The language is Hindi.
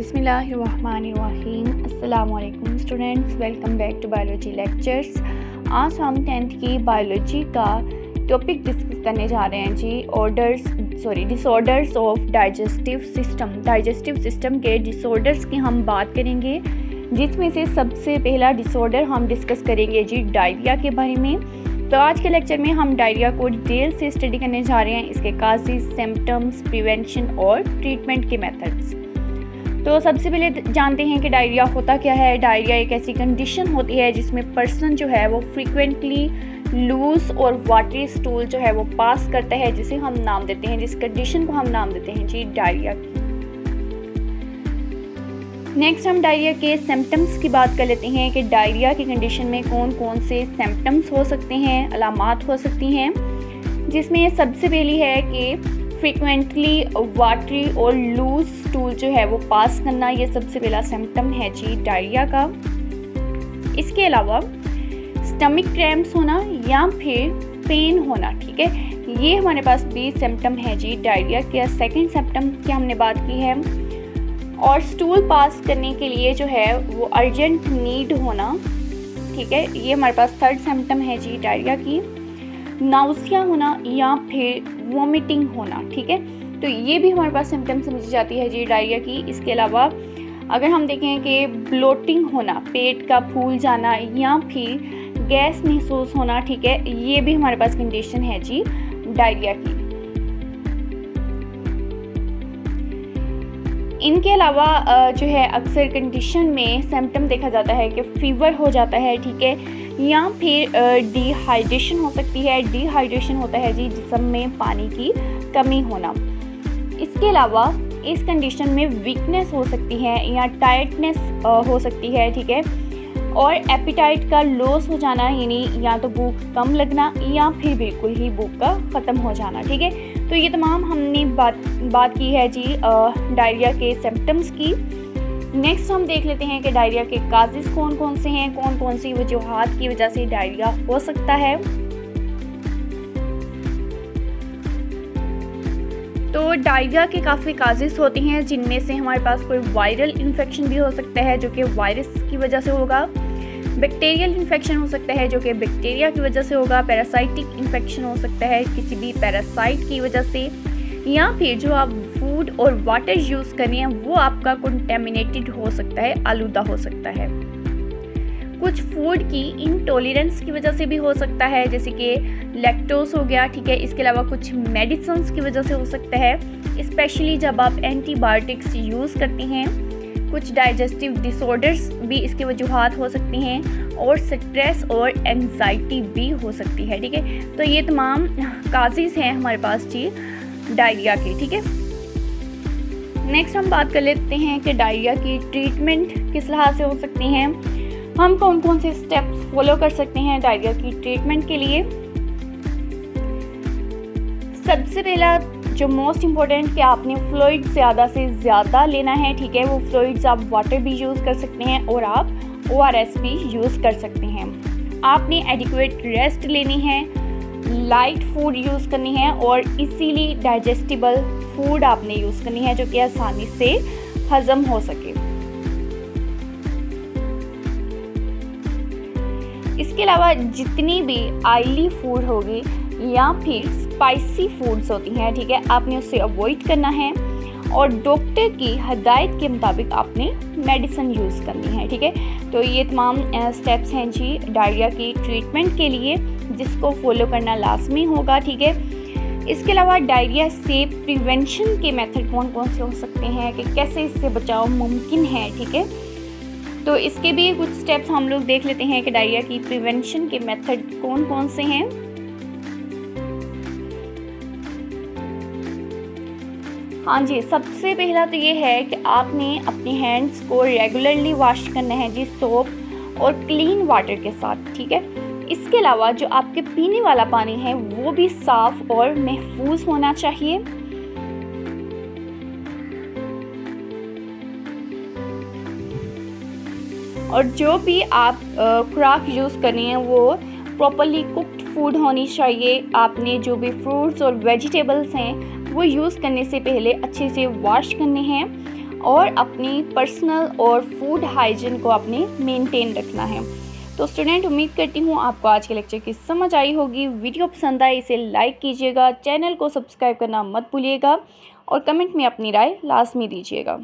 बिस्मिल्लाहिर्रहमानिर्रहीम। अस्सलाम वालेकुम students, welcome back to biology lectures. आज हम 10th की बायोलॉजी का टॉपिक डिस्कस करने जा रहे हैं जी डिसऑर्डर्स ऑफ डाइजेस्टिव सिस्टम के डिसऑर्डर्स की हम बात करेंगे, जिसमें से सबसे पहला डिसऑर्डर हम डिस्कस करेंगे जी डायरिया के बारे में। तो आज के लेक्चर में हम डायरिया को डिटेल से स्टडी करने जा रहे हैं, इसके काजेस, सिम्टम्स, प्रिवेंशन और ट्रीटमेंट के मेथड्स। तो सबसे पहले जानते हैं कि डायरिया होता क्या है। डायरिया एक ऐसी कंडीशन होती है जिसमें पर्सन जो है वो फ्रीक्वेंटली लूज और वाटरी स्टूल जो है वो पास करता है, जिसे हम नाम देते हैं, जिस कंडीशन को हम नाम देते हैं जी डायरिया की। नेक्स्ट हम डायरिया के सिम्टम्स की बात कर लेते हैं कि डायरिया की कंडीशन में कौन कौन से सिम्टम्स हो सकते हैं, अलामात हो सकती हैं, जिसमें सबसे पहली है कि फ्रीक्वेंटली वाटरी और लूज स्टूल जो है वो पास करना, ये सबसे पहला सिम्टम है जी डायरिया का। इसके अलावा स्टमक क्रैम्प्स होना या फिर पेन होना, ठीक है, ये हमारे पास भी सिम्टम है जी डायरिया के। सेकंड सिम्टम की हमने बात की है, और स्टूल पास करने के लिए जो है वो अर्जेंट नीड होना, ठीक है, ये हमारे पास थर्ड सिम्टम है जी डायरिया की। नाउसिया होना या फिर वॉमिटिंग होना, ठीक है, तो ये भी हमारे पास सिम्टम समझी जाती है जी डायरिया की। इसके अलावा अगर हम देखें कि ब्लोटिंग होना, पेट का फूल जाना या फिर गैस महसूस होना, ठीक है, ये भी हमारे पास कंडीशन है जी डायरिया की। इनके अलावा जो है अक्सर कंडीशन में सिम्टम देखा जाता है कि फीवर हो जाता है, ठीक है, या फिर डिहाइड्रेशन हो सकती है। डिहाइड्रेशन होता है जी जिस्म में पानी की कमी होना। इसके अलावा इस कंडीशन में वीकनेस हो सकती है या टायर्डनेस हो सकती है, ठीक है, और एपिटाइट का लॉस हो जाना, यानी या तो भूख कम लगना या फिर बिल्कुल ही भूख का ख़त्म हो जाना, ठीक है। तो ये तमाम हमने बात की है जी डायरिया के सिम्टम्स की। नेक्स्ट हम देख लेते हैं कि डायरिया के काजेस कौन कौन से हैं, कौन कौन सी वजूहात की वजह से डायरिया हो सकता है। तो डायरिया के काफ़ी काजेस होती हैं, जिनमें से हमारे पास कोई वायरल इन्फेक्शन भी हो सकता है जो कि वायरस की वजह से होगा, बैक्टीरियल इन्फेक्शन हो सकता है जो कि बैक्टीरिया की वजह से होगा, पैरासाइटिक इन्फेक्शन हो सकता है किसी भी पैरासाइट की वजह से, या फिर जो आप फूड और वाटर यूज़ कर रहे हैं वो आपका कंटेमिनेटेड हो सकता है, आलूदा हो सकता है। कुछ फूड की इंटॉलरेंस की वजह से भी हो सकता है, जैसे कि लैक्टोज हो गया, ठीक है। इसके अलावा कुछ मेडिसिन्स की वजह से हो सकता है, स्पेशली जब आप एंटीबायोटिक्स यूज़ करते हैं। कुछ डाइजेस्टिव डिसऑर्डर्स भी इसकी वजूहात हो सकती हैं, और स्ट्रेस और एंजाइटी भी हो सकती है, ठीक है। तो ये तमाम काजेस हैं हमारे पास जी डायरिया के, ठीक है। नेक्स्ट हम बात कर लेते हैं कि डायरिया की ट्रीटमेंट किस लिहाज से हो सकती हैं, हम कौन कौन से स्टेप्स फॉलो कर सकते हैं डायरिया की ट्रीटमेंट के लिए। सबसे पहला जो मोस्ट इम्पोर्टेंट कि आपने फ्लूइड ज़्यादा से ज़्यादा लेना है, ठीक है, वो फ्लूइड्स आप वाटर भी यूज़ कर सकते हैं और आप ORS भी यूज़ कर सकते हैं। आपने एडिक्वेट रेस्ट लेनी है, लाइट फूड यूज़ करनी है और इजीली डाइजेस्टिबल फूड आपने यूज़ करनी है जो कि आसानी से हज़म हो सके। इसके अलावा जितनी भी ऑयली फूड होगी या फिर स्पाइसी फूड्स होती हैं, ठीक है, आपने उससे अवॉइड करना है, और डॉक्टर की हदायत के मुताबिक आपने मेडिसिन यूज़ करनी है, ठीक है। तो ये तमाम स्टेप्स हैं जी डायरिया की ट्रीटमेंट के लिए, जिसको फॉलो करना लाजमी होगा, ठीक है। इसके अलावा डायरिया से प्रिवेंशन के मेथड कौन कौन से हो सकते हैं, कि कैसे इससे बचाव मुमकिन है, ठीक है। तो इसके भी कुछ स्टेप्स हम लोग देख लेते हैं कि डायरिया की प्रिवेंशन के मेथड कौन कौन से हैं। हाँ जी, सबसे पहला तो ये है कि आपने अपने हैंड्स को रेगुलरली वॉश करना है जी सोप और क्लीन वाटर के साथ, ठीक है। इसके अलावा जो आपके पीने वाला पानी है वो भी साफ़ और महफूज होना चाहिए। और जो भी आप खुराक यूज़ कर रहे हैं वो प्रॉपर्ली कुक्ड फूड होनी चाहिए। आपने जो भी फ्रूट्स और वेजिटेबल्स हैं वो यूज़ करने से पहले अच्छे से वॉश करने हैं और अपनी पर्सनल और फूड हाइजीन को अपने मेंटेन रखना है। तो स्टूडेंट, उम्मीद करती हूँ आपको आज के लेक्चर की समझ आई होगी। वीडियो पसंद आए इसे लाइक कीजिएगा, चैनल को सब्सक्राइब करना मत भूलिएगा और कमेंट में अपनी राय लाजमी दीजिएगा।